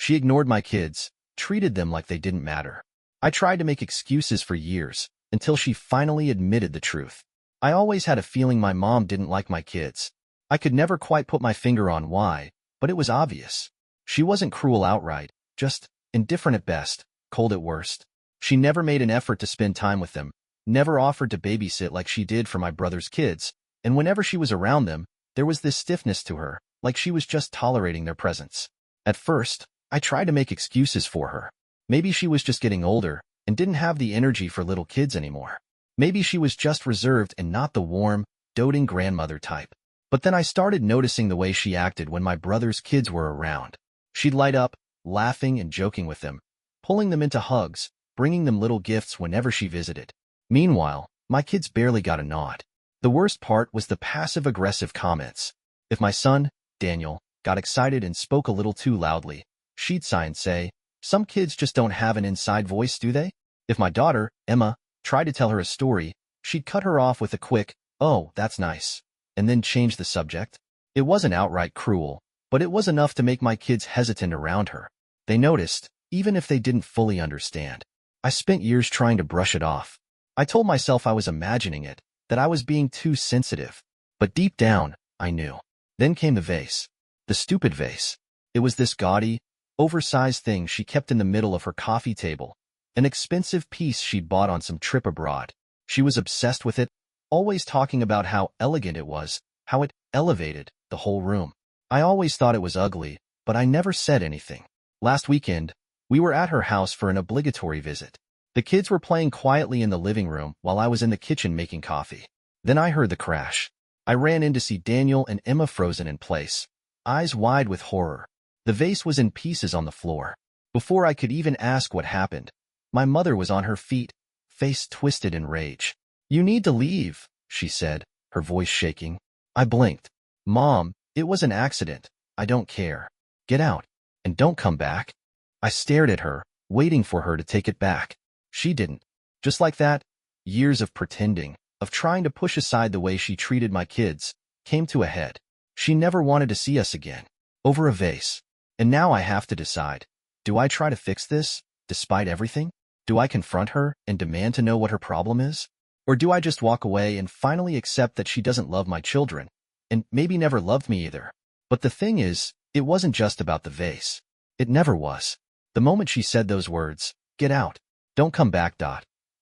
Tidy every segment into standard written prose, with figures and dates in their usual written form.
She ignored my kids, treated them like they didn't matter. I tried to make excuses for years, until she finally admitted the truth. I always had a feeling my mom didn't like my kids. I could never quite put my finger on why, but it was obvious. She wasn't cruel outright, just indifferent at best, cold at worst. She never made an effort to spend time with them, never offered to babysit like she did for my brother's kids, and whenever she was around them, there was this stiffness to her, like she was just tolerating their presence. At first, I tried to make excuses for her. Maybe she was just getting older and didn't have the energy for little kids anymore. Maybe she was just reserved and not the warm, doting grandmother type. But then I started noticing the way she acted when my brother's kids were around. She'd light up, laughing and joking with them, pulling them into hugs, bringing them little gifts whenever she visited. Meanwhile, my kids barely got a nod. The worst part was the passive-aggressive comments. If my son, Daniel, got excited and spoke a little too loudly, she'd sigh and say, "Some kids just don't have an inside voice, do they?" If my daughter, Emma, tried to tell her a story, she'd cut her off with a quick, "Oh, that's nice," and then change the subject. It wasn't outright cruel, but it was enough to make my kids hesitant around her. They noticed, even if they didn't fully understand. I spent years trying to brush it off. I told myself I was imagining it, that I was being too sensitive. But deep down, I knew. Then came the vase. The stupid vase. It was this gaudy, oversized thing she kept in the middle of her coffee table, an expensive piece she'd bought on some trip abroad. She was obsessed with it, always talking about how elegant it was, how it elevated the whole room. I always thought it was ugly, but I never said anything. Last weekend, we were at her house for an obligatory visit. The kids were playing quietly in the living room while I was in the kitchen making coffee. Then I heard the crash. I ran in to see Daniel and Emma frozen in place, eyes wide with horror. The vase was in pieces on the floor. Before I could even ask what happened, my mother was on her feet, face twisted in rage. "You need to leave," she said, her voice shaking. I blinked. "Mom, it was an accident. I don't care. Get out, and don't come back." I stared at her, waiting for her to take it back. She didn't. Just like that, years of pretending, of trying to push aside the way she treated my kids, came to a head. She never wanted to see us again. Over a vase. And now I have to decide. Do I try to fix this, despite everything? Do I confront her and demand to know what her problem is? Or do I just walk away and finally accept that she doesn't love my children, and maybe never loved me either? But the thing is, it wasn't just about the vase. It never was. The moment she said those words, "Get out. Don't come back."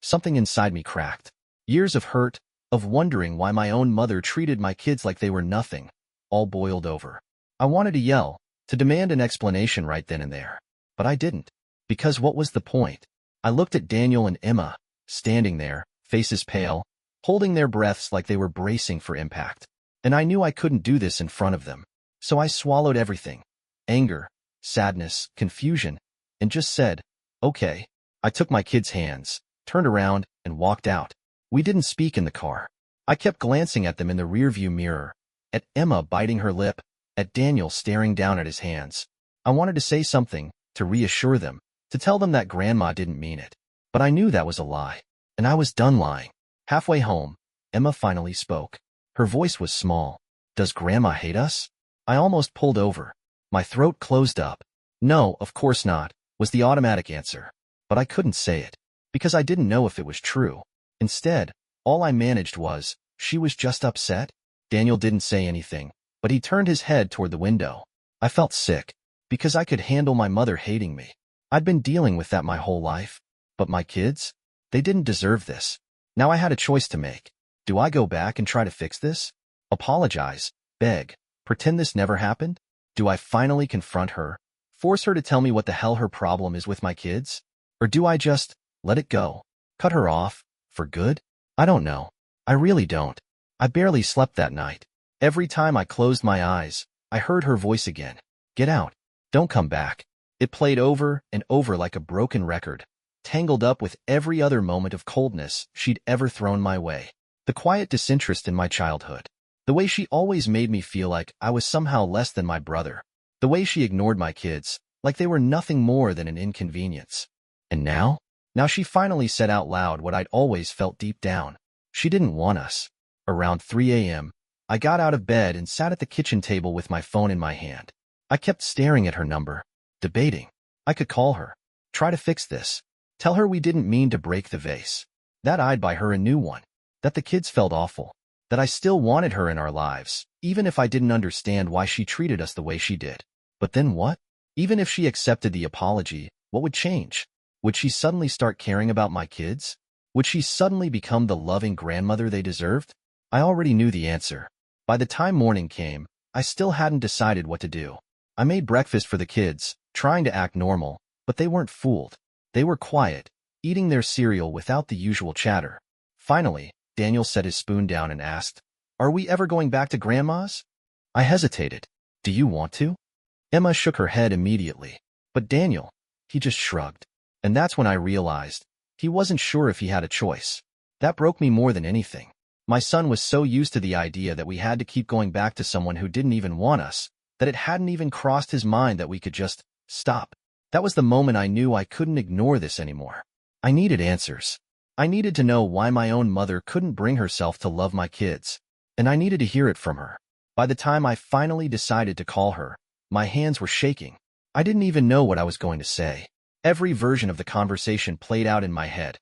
Something inside me cracked. Years of hurt, of wondering why my own mother treated my kids like they were nothing, all boiled over. I wanted to yell, to demand an explanation right then and there. But I didn't. Because what was the point? I looked at Daniel and Emma, standing there, faces pale, holding their breaths like they were bracing for impact. And I knew I couldn't do this in front of them. So I swallowed everything. Anger, sadness, confusion, and just said, "Okay." I took my kids' hands, turned around, and walked out. We didn't speak in the car. I kept glancing at them in the rearview mirror, at Emma biting her lip, at Daniel staring down at his hands. I wanted to say something, to reassure them, to tell them that Grandma didn't mean it. But I knew that was a lie, and I was done lying. Halfway home, Emma finally spoke. Her voice was small. "Does Grandma hate us?" I almost pulled over. My throat closed up. "No, of course not," was the automatic answer. But I couldn't say it, because I didn't know if it was true. Instead, all I managed was, "She was just upset." Daniel didn't say anything, but he turned his head toward the window. I felt sick, because I could handle my mother hating me. I'd been dealing with that my whole life. But my kids? They didn't deserve this. Now I had a choice to make. Do I go back and try to fix this? Apologize, beg, pretend this never happened? Do I finally confront her, force her to tell me what the hell her problem is with my kids? Or do I just let it go, cut her off, for good? I don't know. I really don't. I barely slept that night. Every time I closed my eyes, I heard her voice again. "Get out. Don't come back." It played over and over like a broken record, tangled up with every other moment of coldness she'd ever thrown my way. The quiet disinterest in my childhood. The way she always made me feel like I was somehow less than my brother. The way she ignored my kids, like they were nothing more than an inconvenience. And now? Now she finally said out loud what I'd always felt deep down. She didn't want us. Around 3 a.m., I got out of bed and sat at the kitchen table with my phone in my hand. I kept staring at her number, debating. I could call her, try to fix this, tell her we didn't mean to break the vase, that I'd buy her a new one, that the kids felt awful, that I still wanted her in our lives, even if I didn't understand why she treated us the way she did. But then what? Even if she accepted the apology, what would change? Would she suddenly start caring about my kids? Would she suddenly become the loving grandmother they deserved? I already knew the answer. By the time morning came, I still hadn't decided what to do. I made breakfast for the kids, trying to act normal, but they weren't fooled. They were quiet, eating their cereal without the usual chatter. Finally, Daniel set his spoon down and asked, "Are we ever going back to Grandma's?" I hesitated. "Do you want to?" Emma shook her head immediately. But Daniel, he just shrugged. And that's when I realized he wasn't sure if he had a choice. That broke me more than anything. My son was so used to the idea that we had to keep going back to someone who didn't even want us, that it hadn't even crossed his mind that we could just stop. That was the moment I knew I couldn't ignore this anymore. I needed answers. I needed to know why my own mother couldn't bring herself to love my kids, and I needed to hear it from her. By the time I finally decided to call her, my hands were shaking. I didn't even know what I was going to say. Every version of the conversation played out in my head.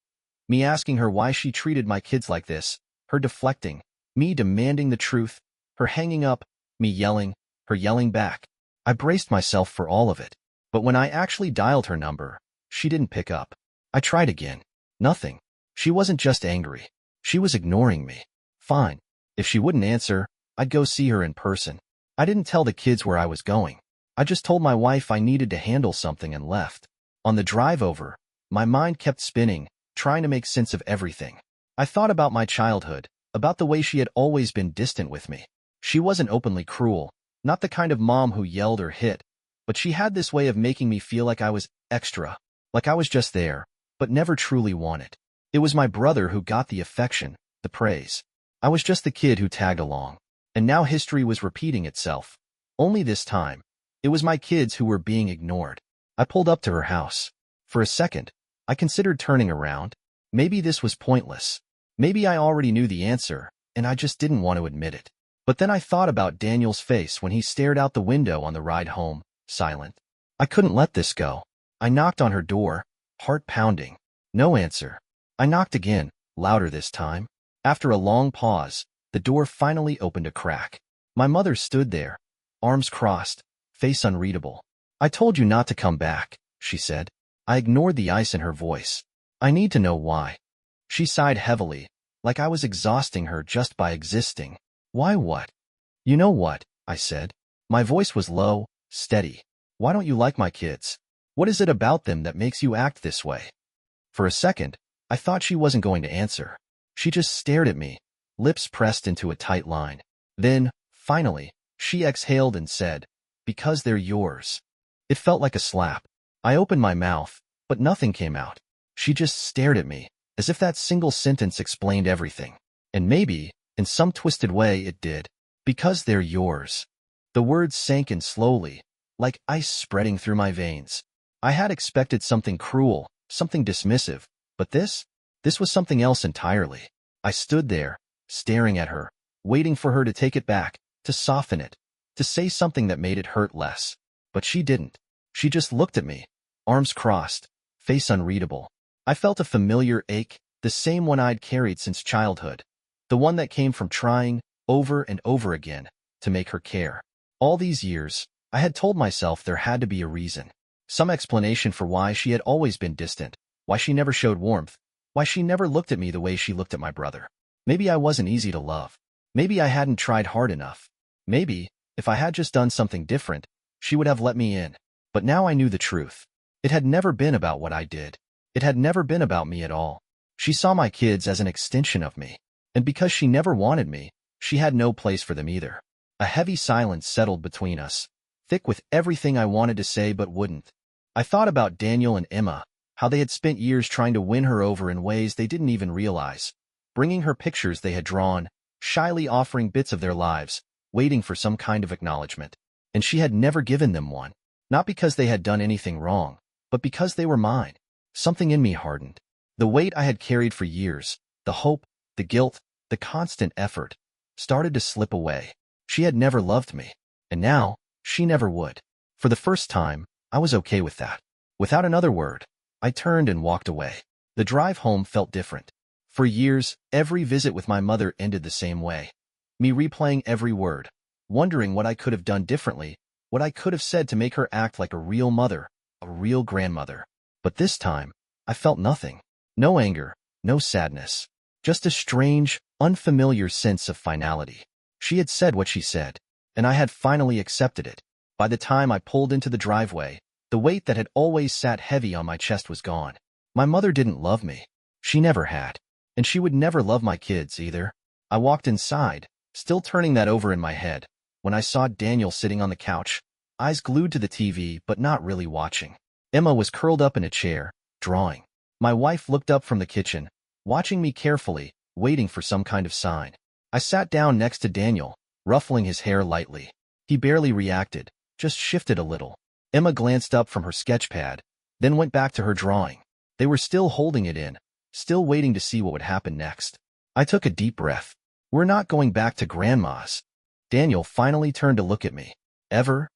Me asking her why she treated my kids like this, her deflecting, me demanding the truth, her hanging up, me yelling, her yelling back. I braced myself for all of it. But when I actually dialed her number, she didn't pick up. I tried again. Nothing. She wasn't just angry. She was ignoring me. Fine. If she wouldn't answer, I'd go see her in person. I didn't tell the kids where I was going. I just told my wife I needed to handle something and left. On the drive over, my mind kept spinning, trying to make sense of everything. I thought about my childhood, about the way she had always been distant with me. She wasn't openly cruel, not the kind of mom who yelled or hit, but she had this way of making me feel like I was extra, like I was just there, but never truly wanted. It was my brother who got the affection, the praise. I was just the kid who tagged along. And now history was repeating itself. Only this time, it was my kids who were being ignored. I pulled up to her house. For a second, I considered turning around. Maybe this was pointless. Maybe I already knew the answer, and I just didn't want to admit it. But then I thought about Daniel's face when he stared out the window on the ride home, silent. I couldn't let this go. I knocked on her door, heart pounding. No answer. I knocked again, louder this time. After a long pause, the door finally opened a crack. My mother stood there, arms crossed, face unreadable. "I told you not to come back," she said. I ignored the ice in her voice. "I need to know why." She sighed heavily, like I was exhausting her just by existing. "Why what?" "You know what," I said. My voice was low, steady. "Why don't you like my kids? What is it about them that makes you act this way?" For a second, I thought she wasn't going to answer. She just stared at me, lips pressed into a tight line. Then, finally, she exhaled and said, "Because they're yours." It felt like a slap. I opened my mouth, but nothing came out. She just stared at me, as if that single sentence explained everything. And maybe, in some twisted way, it did. Because they're yours. The words sank in slowly, like ice spreading through my veins. I had expected something cruel, something dismissive, but this was something else entirely. I stood there, staring at her, waiting for her to take it back, to soften it, to say something that made it hurt less. But she didn't. She just looked at me, arms crossed, face unreadable. I felt a familiar ache, the same one I'd carried since childhood, the one that came from trying, over and over again, to make her care. All these years, I had told myself there had to be a reason, some explanation for why she had always been distant, why she never showed warmth, why she never looked at me the way she looked at my brother. Maybe I wasn't easy to love. Maybe I hadn't tried hard enough. Maybe, if I had just done something different, she would have let me in. But now I knew the truth. It had never been about what I did. It had never been about me at all. She saw my kids as an extension of me. And because she never wanted me, she had no place for them either. A heavy silence settled between us, thick with everything I wanted to say but wouldn't. I thought about Daniel and Emma, how they had spent years trying to win her over in ways they didn't even realize, bringing her pictures they had drawn, shyly offering bits of their lives, waiting for some kind of acknowledgement. And she had never given them one. Not because they had done anything wrong, but because they were mine. Something in me hardened. The weight I had carried for years, the hope, the guilt, the constant effort, started to slip away. She had never loved me, and now, she never would. For the first time, I was okay with that. Without another word, I turned and walked away. The drive home felt different. For years, every visit with my mother ended the same way. Me replaying every word, wondering what I could have done differently, what I could have said to make her act like a real mother, a real grandmother. But this time, I felt nothing. No anger, no sadness. Just a strange, unfamiliar sense of finality. She had said what she said, and I had finally accepted it. By the time I pulled into the driveway, the weight that had always sat heavy on my chest was gone. My mother didn't love me. She never had. And she would never love my kids either. I walked inside, still turning that over in my head, when I saw Daniel sitting on the couch, eyes glued to the TV but not really watching. Emma was curled up in a chair, drawing. My wife looked up from the kitchen, watching me carefully, waiting for some kind of sign. I sat down next to Daniel, ruffling his hair lightly. He barely reacted, just shifted a little. Emma glanced up from her sketch pad, then went back to her drawing. They were still holding it in, still waiting to see what would happen next. I took a deep breath. We're not going back to Grandma's. Daniel finally turned to look at me. Ever?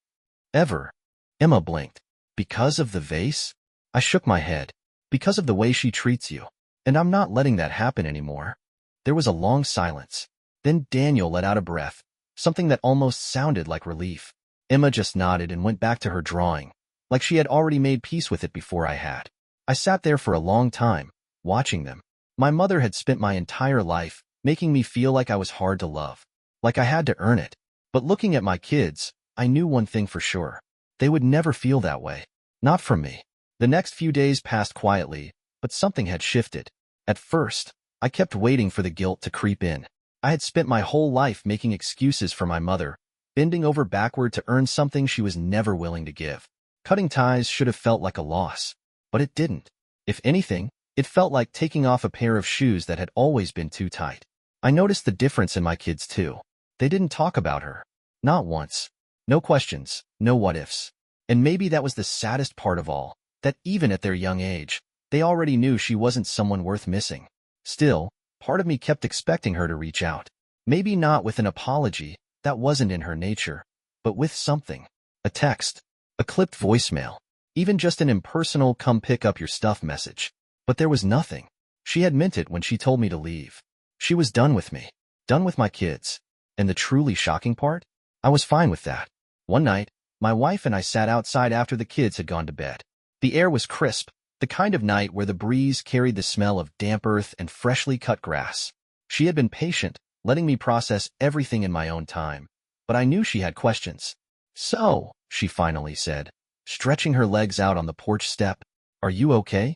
Ever? Emma blinked. Because of the vase? I shook my head. Because of the way she treats you. And I'm not letting that happen anymore. There was a long silence. Then Daniel let out a breath, something that almost sounded like relief. Emma just nodded and went back to her drawing, like she had already made peace with it before I had. I sat there for a long time, watching them. My mother had spent my entire life making me feel like I was hard to love, like I had to earn it. But looking at my kids, I knew one thing for sure. They would never feel that way. Not from me. The next few days passed quietly, but something had shifted. At first, I kept waiting for the guilt to creep in. I had spent my whole life making excuses for my mother, bending over backward to earn something she was never willing to give. Cutting ties should have felt like a loss, but it didn't. If anything, it felt like taking off a pair of shoes that had always been too tight. I noticed the difference in my kids too. They didn't talk about her. Not once. No questions, no what-ifs. And maybe that was the saddest part of all, that even at their young age, they already knew she wasn't someone worth missing. Still, part of me kept expecting her to reach out. Maybe not with an apology, that wasn't in her nature, but with something. A text, a clipped voicemail, even just an impersonal come pick up your stuff message. But there was nothing. She had meant it when she told me to leave. She was done with me, done with my kids. And the truly shocking part? I was fine with that. One night, my wife and I sat outside after the kids had gone to bed. The air was crisp, the kind of night where the breeze carried the smell of damp earth and freshly cut grass. She had been patient, letting me process everything in my own time. But I knew she had questions. So, she finally said, stretching her legs out on the porch step, are you okay?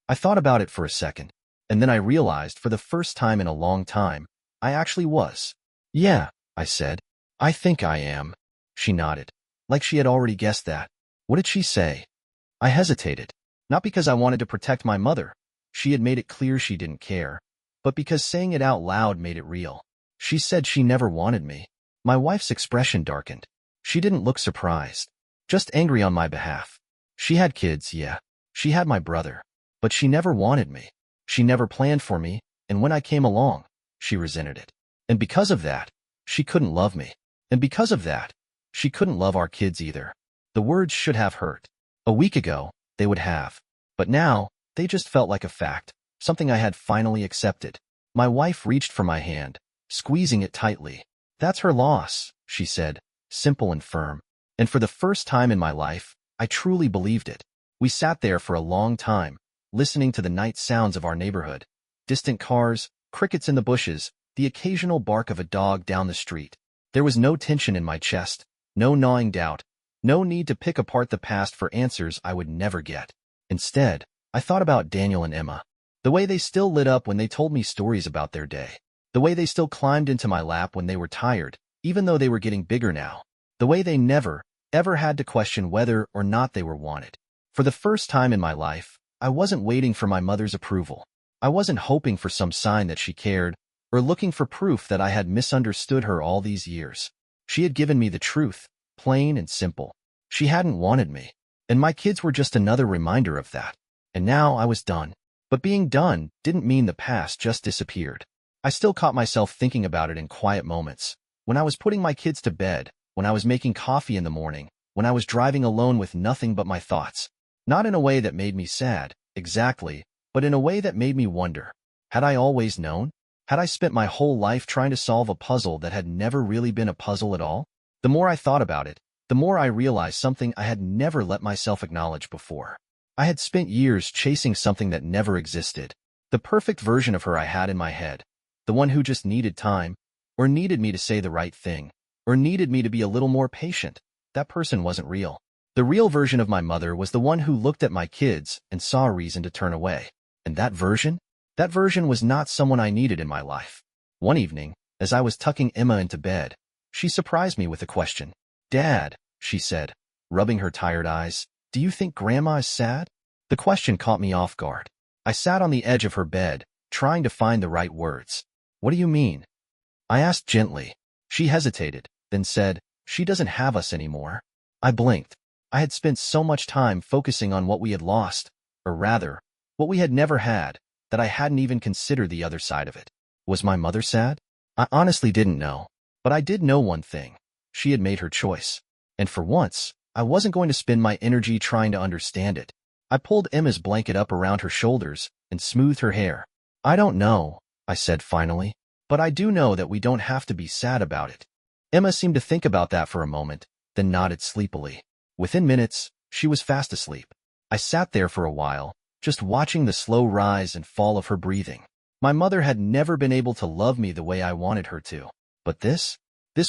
I thought about it for a second, and then I realized for the first time in a long time, I actually was. Yeah, I said. I think I am. She nodded, like she had already guessed that. What did she say? I hesitated. Not because I wanted to protect my mother. She had made it clear she didn't care. But because saying it out loud made it real. She said she never wanted me. My wife's expression darkened. She didn't look surprised. Just angry on my behalf. She had kids, yeah. She had my brother. But she never wanted me. She never planned for me, and when I came along, she resented it. And because of that, she couldn't love me. And because of that, she couldn't love our kids either. The words should have hurt. A week ago, they would have. But now, they just felt like a fact, something I had finally accepted. My wife reached for my hand, squeezing it tightly. That's her loss, she said, simple and firm. And for the first time in my life, I truly believed it. We sat there for a long time, listening to the night sounds of our neighborhood. Distant cars, crickets in the bushes, the occasional bark of a dog down the street. There was no tension in my chest, no gnawing doubt, no need to pick apart the past for answers I would never get. Instead, I thought about Daniel and Emma. The way they still lit up when they told me stories about their day. The way they still climbed into my lap when they were tired, even though they were getting bigger now. The way they never, ever had to question whether or not they were wanted. For the first time in my life, I wasn't waiting for my mother's approval. I wasn't hoping for some sign that she cared, or looking for proof that I had misunderstood her all these years. She had given me the truth, plain and simple. She hadn't wanted me, and my kids were just another reminder of that. And now I was done. But being done didn't mean the past just disappeared. I still caught myself thinking about it in quiet moments. When I was putting my kids to bed, when I was making coffee in the morning, when I was driving alone with nothing but my thoughts. Not in a way that made me sad, exactly, but in a way that made me wonder. Had I always known? Had I spent my whole life trying to solve a puzzle that had never really been a puzzle at all? The more I thought about it, the more I realized something I had never let myself acknowledge before. I had spent years chasing something that never existed. The perfect version of her I had in my head. The one who just needed time, or needed me to say the right thing, or needed me to be a little more patient. That person wasn't real. The real version of my mother was the one who looked at my kids and saw a reason to turn away. And that version? That version was not someone I needed in my life. One evening, as I was tucking Emma into bed, she surprised me with a question. "Dad," she said, rubbing her tired eyes, "do you think Grandma is sad?" The question caught me off guard. I sat on the edge of her bed, trying to find the right words. "What do you mean?" I asked gently. She hesitated, then said, "She doesn't have us anymore." I blinked. I had spent so much time focusing on what we had lost, or rather, what we had never had, that I hadn't even considered the other side of it. Was my mother sad? I honestly didn't know. But I did know one thing. She had made her choice. And for once, I wasn't going to spend my energy trying to understand it. I pulled Emma's blanket up around her shoulders and smoothed her hair. "I don't know," I said finally, "but I do know that we don't have to be sad about it." Emma seemed to think about that for a moment, then nodded sleepily. Within minutes, she was fast asleep. I sat there for a while, just watching the slow rise and fall of her breathing. My mother had never been able to love me the way I wanted her to. But this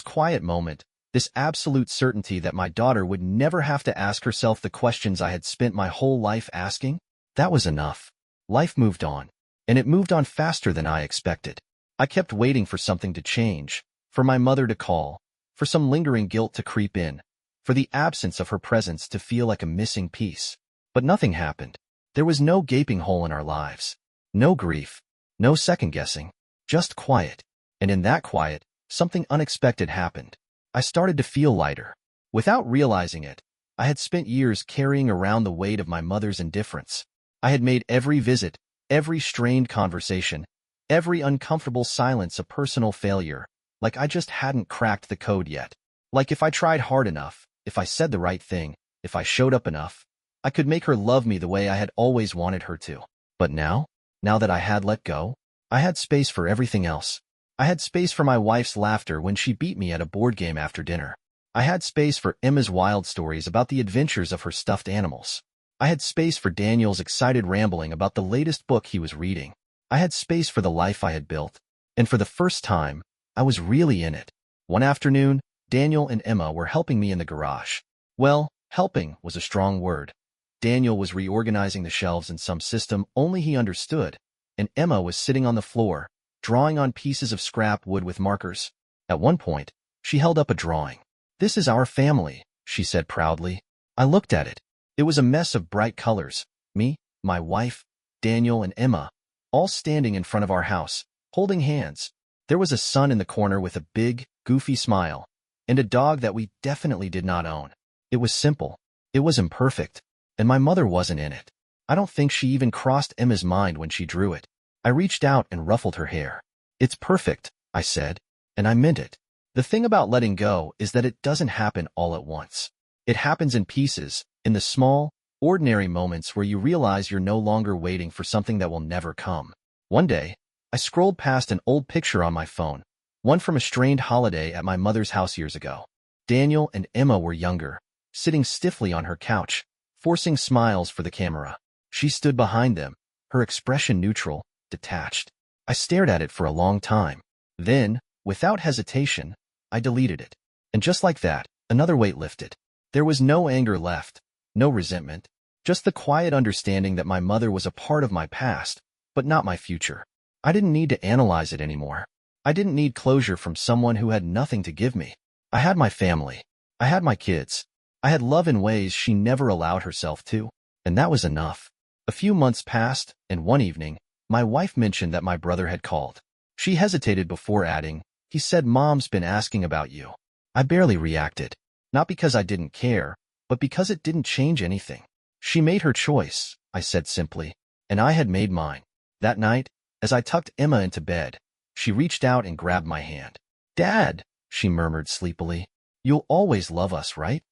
quiet moment, this absolute certainty that my daughter would never have to ask herself the questions I had spent my whole life asking, that was enough. Life moved on, and it moved on faster than I expected. I kept waiting for something to change, for my mother to call, for some lingering guilt to creep in, for the absence of her presence to feel like a missing piece. But nothing happened. There was no gaping hole in our lives, no grief, no second-guessing, just quiet. And in that quiet, something unexpected happened. I started to feel lighter. Without realizing it, I had spent years carrying around the weight of my mother's indifference. I had made every visit, every strained conversation, every uncomfortable silence a personal failure, like I just hadn't cracked the code yet. Like if I tried hard enough, if I said the right thing, if I showed up enough, I could make her love me the way I had always wanted her to. But now that I had let go, I had space for everything else. I had space for my wife's laughter when she beat me at a board game after dinner. I had space for Emma's wild stories about the adventures of her stuffed animals. I had space for Daniel's excited rambling about the latest book he was reading. I had space for the life I had built. And for the first time, I was really in it. One afternoon, Daniel and Emma were helping me in the garage. Well, helping was a strong word. Daniel was reorganizing the shelves in some system only he understood, and Emma was sitting on the floor, drawing on pieces of scrap wood with markers. At one point, she held up a drawing. "This is our family," she said proudly. I looked at it. It was a mess of bright colors. Me, my wife, Daniel, and Emma, all standing in front of our house, holding hands. There was a son in the corner with a big, goofy smile, and a dog that we definitely did not own. It was simple. It was imperfect. And my mother wasn't in it. I don't think she even crossed Emma's mind when she drew it. I reached out and ruffled her hair. "It's perfect," I said, and I meant it. The thing about letting go is that it doesn't happen all at once. It happens in pieces, in the small, ordinary moments where you realize you're no longer waiting for something that will never come. One day, I scrolled past an old picture on my phone, one from a strained holiday at my mother's house years ago. Daniel and Emma were younger, sitting stiffly on her couch, forcing smiles for the camera. She stood behind them, her expression neutral, detached. I stared at it for a long time. Then, without hesitation, I deleted it. And just like that, another weight lifted. There was no anger left, no resentment, just the quiet understanding that my mother was a part of my past, but not my future. I didn't need to analyze it anymore. I didn't need closure from someone who had nothing to give me. I had my family. I had my kids. I had love in ways she never allowed herself to, and that was enough. A few months passed, and one evening, my wife mentioned that my brother had called. She hesitated before adding, "He said Mom's been asking about you." I barely reacted, not because I didn't care, but because it didn't change anything. "She made her choice," I said simply, and I had made mine. That night, as I tucked Emma into bed, she reached out and grabbed my hand. "Dad," she murmured sleepily, "you'll always love us, right?"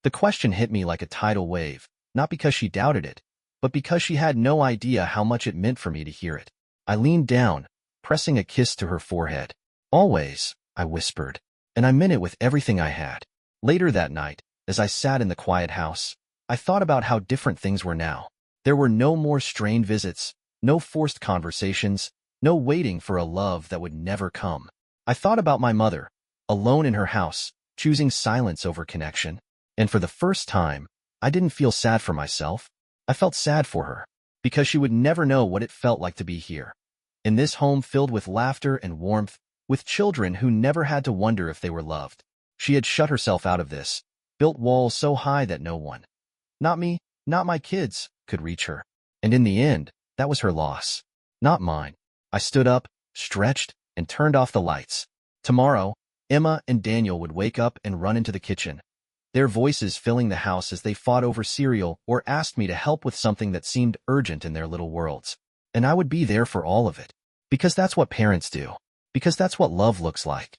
The question hit me like a tidal wave, not because she doubted it, but because she had no idea how much it meant for me to hear it. I leaned down, pressing a kiss to her forehead. "Always," I whispered, and I meant it with everything I had. Later that night, as I sat in the quiet house, I thought about how different things were now. There were no more strained visits, no forced conversations, no waiting for a love that would never come. I thought about my mother, alone in her house, choosing silence over connection. And for the first time, I didn't feel sad for myself. I felt sad for her, because she would never know what it felt like to be here. In this home filled with laughter and warmth, with children who never had to wonder if they were loved. She had shut herself out of this, built walls so high that no one, not me, not my kids, could reach her. And in the end, that was her loss, not mine. I stood up, stretched, and turned off the lights. Tomorrow, Emma and Daniel would wake up and run into the kitchen, their voices filling the house as they fought over cereal or asked me to help with something that seemed urgent in their little worlds. And I would be there for all of it. Because that's what parents do. Because that's what love looks like.